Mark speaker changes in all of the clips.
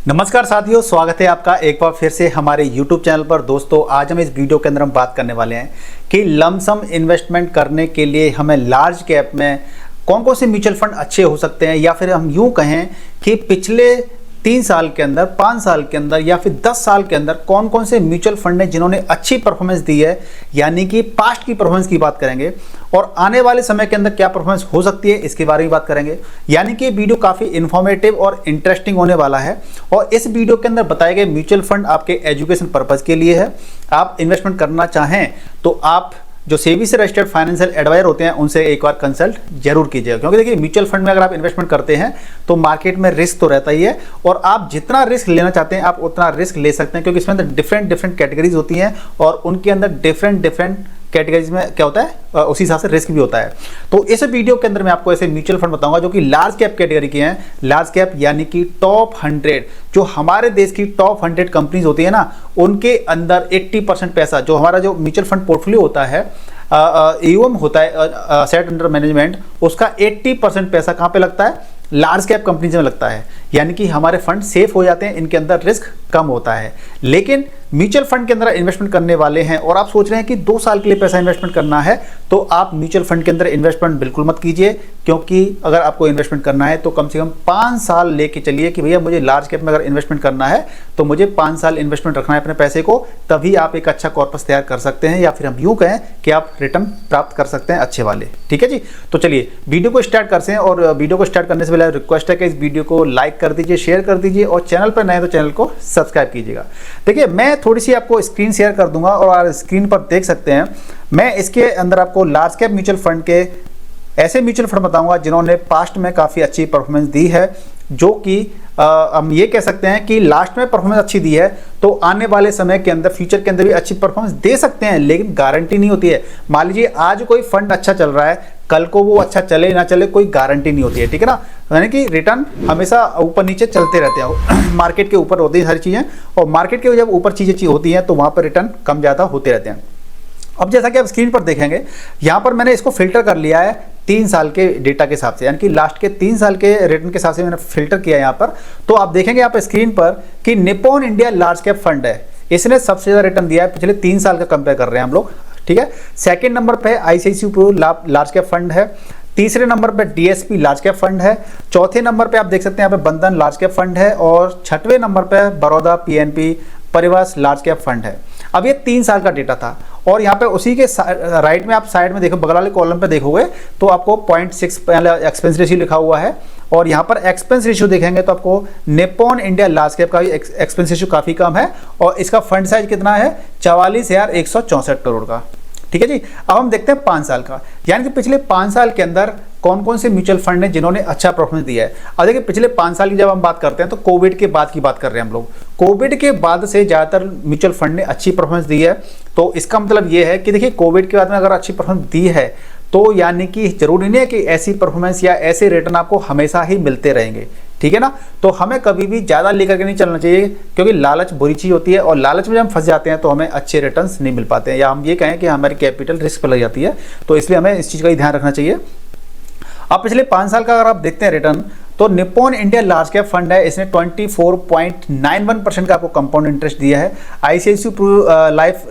Speaker 1: नमस्कार साथियों, स्वागत है आपका एक बार फिर से हमारे YouTube चैनल पर। दोस्तों, आज हम इस वीडियो के अंदर हम बात करने वाले हैं कि लमसम इन्वेस्टमेंट करने के लिए हमें लार्ज कैप में कौन कौन से म्यूचुअल फंड अच्छे हो सकते हैं, या फिर हम यूं कहें कि पिछले 3 साल के अंदर, 5 साल के अंदर या फिर 10 साल के अंदर कौन कौन से म्यूचुअल फंड हैं जिन्होंने अच्छी परफॉर्मेंस दी है, यानी कि पास्ट की परफॉर्मेंस की बात करेंगे और आने वाले समय के अंदर क्या परफॉर्मेंस हो सकती है इसके बारे में बात करेंगे। यानी कि वीडियो काफ़ी इन्फॉर्मेटिव और इंटरेस्टिंग होने वाला है। और इस वीडियो के अंदर बताए गए म्यूचुअल फंड आपके एजुकेशन पर्पज़ के लिए है। आप इन्वेस्टमेंट करना चाहें तो आप जो सेबी से रजिस्टर्ड फाइनेंशियल एडवाइजर होते हैं उनसे एक बार कंसल्ट जरूर कीजिएगा, क्योंकि देखिए म्यूचुअल फंड में अगर आप इन्वेस्टमेंट करते हैं तो मार्केट में रिस्क तो रहता ही है, और आप जितना रिस्क लेना चाहते हैं आप उतना रिस्क ले सकते हैं, क्योंकि इसमें अंदर डिफरेंट कैटेगरीज होती हैं और उनके अंदर डिफरेंट कैटेगरीज में क्या होता है उसी हिसाब से रिस्क भी होता है। तो इस वीडियो के अंदर मैं आपको ऐसे म्यूचुअल फंड बताऊंगा जो कि लार्ज कैप कैटेगरी के हैं। लार्ज कैप यानी कि टॉप 100, जो हमारे देश की टॉप 100 कंपनीज होती है ना, उनके अंदर 80% पैसा, जो हमारा जो म्यूचुअल फंड पोर्टफोलियो होता है, एयूएम होता है, असेट अंडर मैनेजमेंट, उसका 80% पैसा कहाँ पे लगता है? लार्ज कैप कंपनीज में लगता है। यानी कि हमारे फंड सेफ हो जाते हैं, इनके अंदर रिस्क कम होता है। लेकिन म्यूचुअल फंड के अंदर इन्वेस्टमेंट करने वाले हैं और आप सोच रहे हैं कि 2 साल के लिए पैसा इन्वेस्टमेंट करना है, तो आप म्यूचुअल फंड के अंदर इन्वेस्टमेंट बिल्कुल मत कीजिए, क्योंकि अगर आपको इन्वेस्टमेंट करना है तो कम से कम 5 साल लेके चलिए कि भैया मुझे लार्ज कैप में अगर इन्वेस्टमेंट करना है तो मुझे 5 साल इन्वेस्टमेंट रखना है अपने पैसे को, तभी आप एक अच्छा कॉर्पस तैयार कर सकते हैं, या फिर हम यूँ कहें कि आप रिटर्न प्राप्त कर सकते हैं अच्छे वाले। ठीक है जी, तो चलिए वीडियो को स्टार्ट करते हैं। और वीडियो को स्टार्ट करने से पहले रिक्वेस्ट है कि इस वीडियो को लाइक कर दीजिए, शेयर कर दीजिए, और चैनल पर नए तो चैनल को सब्सक्राइब कीजिएगा। देखिए, मैं थोड़ी सी आपको स्क्रीन शेयर कर दूंगा और स्क्रीन पर देख सकते हैं, मैं इसके अंदर आपको लार्ज कैप म्यूचुअल फंड के ऐसे म्यूचुअल फंड बताऊंगा जिन्होंने पास्ट में काफ़ी अच्छी परफॉर्मेंस दी है, जो कि हम ये कह सकते हैं कि लास्ट में परफॉर्मेंस अच्छी दी है तो आने वाले समय के अंदर, फ्यूचर के अंदर भी अच्छी परफॉर्मेंस दे सकते हैं, लेकिन गारंटी नहीं होती है। मान लीजिए आज कोई फंड अच्छा चल रहा है, कल को वो अच्छा चले ना चले, कोई गारंटी नहीं होती है। ठीक है ना, यानी कि रिटर्न हमेशा ऊपर नीचे चलते रहते हैं, मार्केट के ऊपर होती है सारी चीज़ें, और मार्केट के जब ऊपर चीज़ें होती हैं तो वहाँ पर रिटर्न कम ज़्यादा होते रहते हैं। अब जैसा कि आप स्क्रीन पर देखेंगे, यहाँ पर मैंने इसको फिल्टर कर लिया है 3 साल के डेटा के हिसाब से, यानी कि लास्ट के 3 साल के रिटर्न के हिसाब से मैंने फिल्टर किया यहाँ पर। तो आप देखेंगे यहाँ पर स्क्रीन पर कि Nippon India large cap fund है, इसने सबसे ज़्यादा रिटर्न दिया है पिछले 3 साल का कंपेयर कर रहे हैं हम लोग। ठीक है, सेकंड नंबर पे ICICI Pru large cap fund है, तीसरे नंबर पे डीएसपी लार्ज कैप फंड है, चौथे नंबर पे आप देख सकते हैं यहाँ पे बंधन लार्ज कैप फंड है, और छठवें नंबर पे बड़ौदा पीएनपी परिवार लार्ज कैप फंड है। अब ये 3 साल का डेटा था, और यहाँ पे उसी के राइट में आप साइड में देखो, बगल वाले कॉलम पे देखोगे तो आपको 0.6 पहले एक्सपेंस रेशियो लिखा हुआ है, और यहाँ पर एक्सपेंस रेशियो देखेंगे तो आपको निप्पॉन इंडिया लार्ज कैप का भी एक्सपेंस रेशियो काफ़ी कम है, और इसका फंड साइज कितना है? 44,164 करोड़ का। ठीक है जी, अब हम देखते हैं 5 साल का, यानी कि पिछले 5 साल के अंदर कौन कौन से म्यूचुअल फंड हैं जिन्होंने अच्छा परफॉर्मेंस दिया है। अब देखिए, पिछले 5 साल की जब हम बात करते हैं तो कोविड के बाद की बात कर रहे हैं हम लोग। कोविड के बाद से ज़्यादातर म्यूचुअल फंड ने अच्छी परफॉर्मेंस दी है, तो इसका मतलब ये है कि देखिए कोविड के बाद में अगर अच्छी परफॉर्मेंस दी है तो यानी कि जरूरी नहीं है कि ऐसी परफॉर्मेंस या ऐसे रिटर्न आपको हमेशा ही मिलते रहेंगे। ठीक है ना, तो हमें कभी भी ज़्यादा लेकर के नहीं चलना चाहिए, क्योंकि लालच बुरी चीज़ होती है, और लालच में जब हम फंस जाते हैं तो हमें अच्छे रिटर्न्स नहीं मिल पाते हैं, या हम ये कहें कि हमारी कैपिटल रिस्क पर लग जाती है। तो इसलिए हमें इस चीज़ का ही ध्यान रखना चाहिए। अब पिछले 5 साल का अगर आप देखते हैं रिटर्न, तो Nippon India large cap fund है, इसने 24.91% का आपको कंपाउंड इंटरेस्ट दिया है। ICICI Pru life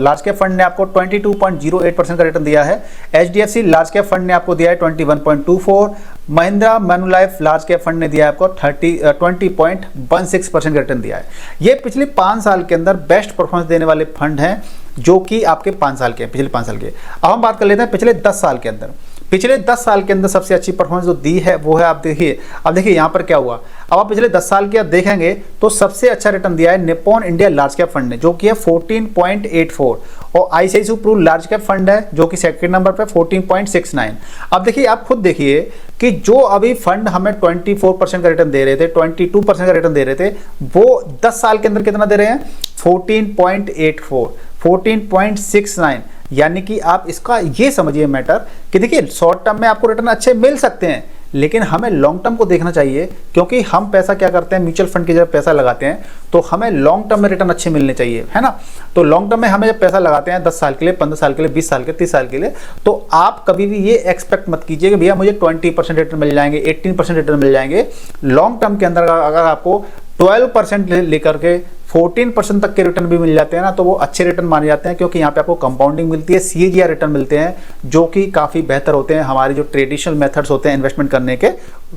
Speaker 1: large cap fund ने आपको 22.08% का रिटर्न दिया है। एचडीएफसी लार्ज कैप फंड ने आपको दिया है 21.24। महिंद्रा मैनुलाइफ लार्ज कैप फंड ने दिया है आपको 20.16% का रिटर्न दिया है। ये पिछले 5 साल के अंदर बेस्ट परफॉर्मेंस देने वाले फंड हैं, जो कि आपके 5 साल के हैं, पिछले 5 साल के। अब हम बात कर लेते हैं पिछले 10 साल के अंदर। पिछले 10 साल के अंदर सबसे अच्छी परफॉर्मेंस जो दी है वो है, आप देखिए, अब देखिए यहाँ पर क्या हुआ। अब आप पिछले 10 साल के आप देखेंगे तो सबसे अच्छा रिटर्न दिया है Nippon India large cap fund ने, जो कि है 14.84, और ICICI Pru large cap fund है जो कि सेकंड नंबर पे 14.69। अब देखिए, आप खुद देखिए कि जो अभी फंड हमें 24% का रिटर्न दे रहे थे, 22% का रिटर्न दे रहे थे, वो 10 साल के अंदर कितना दे रहे हैं? 14.84, 14.69। यानी कि आप इसका ये समझिए मैटर कि देखिए, शॉर्ट टर्म में आपको रिटर्न अच्छे मिल सकते हैं, लेकिन हमें लॉन्ग टर्म को देखना चाहिए, क्योंकि हम पैसा क्या करते हैं, म्यूचुअल फंड की जब पैसा लगाते हैं तो हमें लॉन्ग टर्म में रिटर्न अच्छे मिलने चाहिए, है ना। तो लॉन्ग टर्म में हमें जब पैसा लगाते हैं 10 साल के लिए, 15 साल के लिए, 20 साल के, 30 साल के लिए, तो आप कभी भी ये एक्सपेक्ट मत कीजिए कि भैया मुझे 20% रिटर्न मिल जाएंगे, 18% रिटर्न मिल जाएंगे। लॉन्ग टर्म के अंदर अगर आपको 12% लेकर के 14% तक के रिटर्न भी मिल जाते हैं ना, तो वो अच्छे रिटर्न माने जाते हैं, क्योंकि यहाँ पे आपको कंपाउंडिंग मिलती है, CAGR रिटर्न मिलते हैं जो कि काफ़ी बेहतर होते हैं हमारे जो ट्रेडिशनल मेथड्स होते हैं इन्वेस्टमेंट करने के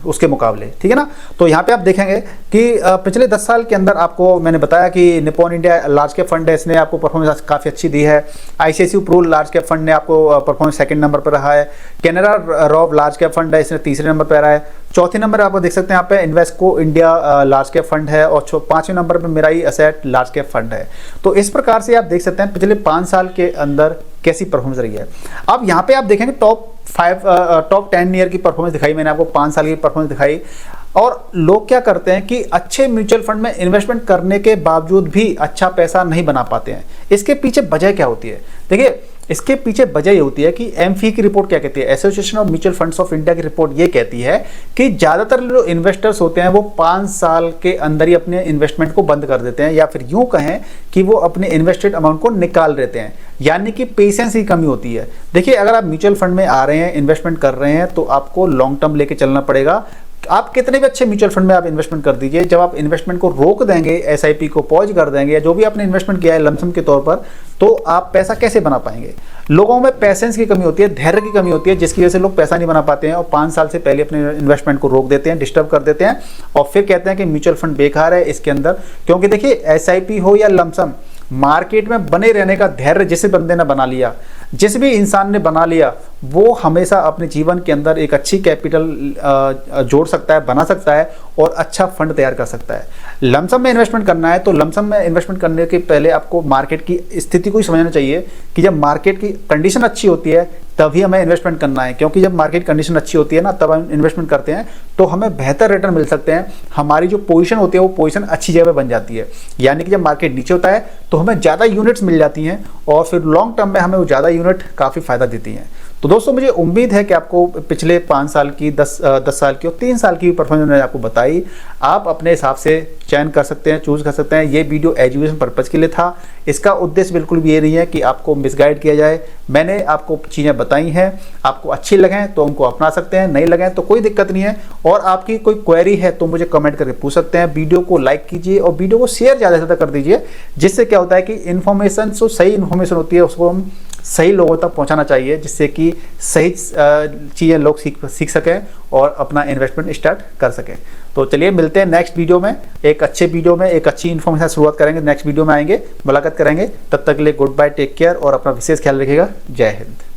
Speaker 1: उसके मुकाबले, ठीक है ना। तो यहाँ पे आप देखेंगे कि पिछले 10 साल के अंदर आपको मैंने बताया कि Nippon India large cap fund है, इसने आपको परफॉर्मेंस काफ़ी अच्छी दी है। ICICI Pru large cap fund ने आपको परफॉर्मेंस सेकंड नंबर पर रहा है। कैनरा रॉब लार्ज कैप फंड है, इसने तीसरे नंबर पर रहा है। चौथे नंबर आपको देख सकते हैं यहाँ पे इन्वेस्टको इंडिया लार्ज कैप फंड है, और 5वें नंबर पर मेरा ही असेट लार्ज कैप फंड है। तो इस प्रकार से आप देख सकते हैं पिछले 5 साल के अंदर कैसी परफॉर्मेंस रही है। अब यहाँ पे आप देखेंगे टॉप 10 ईयर की परफॉर्मेंस दिखाई मैंने आपको, 5 साल की परफॉर्मेंस दिखाई। और लोग क्या करते हैं कि अच्छे म्यूचुअल फंड में इन्वेस्टमेंट करने के बावजूद भी अच्छा पैसा नहीं बना पाते हैं। इसके पीछे वजह क्या होती है? देखिए, इसके पीछे वजह ये होती है कि एमफी की रिपोर्ट क्या कहती है, association of mutual funds of India की रिपोर्ट ये कहती है कि ज़्यादातर जो इन्वेस्टर्स होते हैं वो 5 साल के अंदर ही अपने इन्वेस्टमेंट को बंद कर देते हैं, या फिर यूं कहें कि वो अपने इन्वेस्टेड अमाउंट को निकाल देते हैं, यानी कि पेशेंस की कमी होती है। देखिए, अगर आप म्यूचुअल फंड में आ रहे हैं, इन्वेस्टमेंट कर रहे हैं, तो आपको लॉन्ग टर्म लेके चलना पड़ेगा। आप कितने भी अच्छे म्यूचुअल फंड में आप इन्वेस्टमेंट कर दीजिए, जब आप इन्वेस्टमेंट को रोक देंगे, SIP को पॉज कर देंगे, या जो भी आपने इन्वेस्टमेंट किया है लमसम के तौर पर, तो आप पैसा कैसे बना पाएंगे? लोगों में पेशेंस की कमी होती है, धैर्य की कमी होती है, जिसकी वजह से लोग पैसा नहीं बना पाते हैं और 5 साल से पहले अपने इन्वेस्टमेंट को रोक देते हैं, डिस्टर्ब कर देते हैं, और फिर कहते हैं कि म्यूचुअल फंड बेकार है इसके अंदर। क्योंकि देखिए, SIP हो या लमसम, मार्केट में बने रहने का धैर्य जिस बंदे ने बना लिया, जिस भी इंसान ने बना लिया, वो हमेशा अपने जीवन के अंदर एक अच्छी कैपिटल जोड़ सकता है, बना सकता है, और अच्छा फंड तैयार कर सकता है। लमसम में इन्वेस्टमेंट करना है तो लमसम में इन्वेस्टमेंट करने के पहले आपको मार्केट की स्थिति को ही समझना चाहिए कि जब मार्केट की कंडीशन अच्छी होती है तभी हमें इन्वेस्टमेंट करना है, क्योंकि जब मार्केट कंडीशन अच्छी होती है ना, तब हम इन्वेस्टमेंट करते हैं तो हमें बेहतर रिटर्न मिल सकते हैं। हमारी जो पोजीशन होती है वो पोजीशन अच्छी जगह बन जाती है, यानी कि जब मार्केट नीचे होता है तो हमें ज़्यादा यूनिट्स मिल जाती हैं, और फिर लॉन्ग टर्म में हमें वो ज़्यादा यूनिट काफ़ी फ़ायदा देती हैं। तो दोस्तों, मुझे उम्मीद है कि आपको पिछले 5 साल की 10 साल की और 3 साल की परफॉर्मेंस मैंने आपको बताई, आप अपने हिसाब से चयन कर सकते हैं, चूज़ कर सकते हैं। ये वीडियो एजुकेशन पर्पज़ के लिए था, इसका उद्देश्य बिल्कुल भी ये नहीं है कि आपको मिसगाइड किया जाए। मैंने आपको चीज़ें बताई हैं, आपको अच्छी लगें तो उनको अपना सकते हैं, नहीं लगें तो कोई दिक्कत नहीं है। और आपकी कोई क्वेरी है तो मुझे कमेंट करके पूछ सकते हैं। वीडियो को लाइक कीजिए और वीडियो को शेयर ज़्यादा से ज़्यादा कर दीजिए, जिससे क्या होता है कि इन्फॉर्मेशन जो सही इन्फॉर्मेशन होती है उसको हम सही लोगों तक पहुंचाना चाहिए, जिससे कि सही चीज़ें लोग सीख सकें और अपना इन्वेस्टमेंट स्टार्ट कर सकें। तो चलिए, मिलते हैं नेक्स्ट वीडियो में, एक अच्छे वीडियो में, एक अच्छी इन्फॉर्मेशन शुरुआत करेंगे। नेक्स्ट वीडियो में आएंगे, मुलाकात करेंगे। तब तक के लिए गुड बाय, टेक केयर, और अपना विशेष ख्याल रखिएगा। जय हिंद।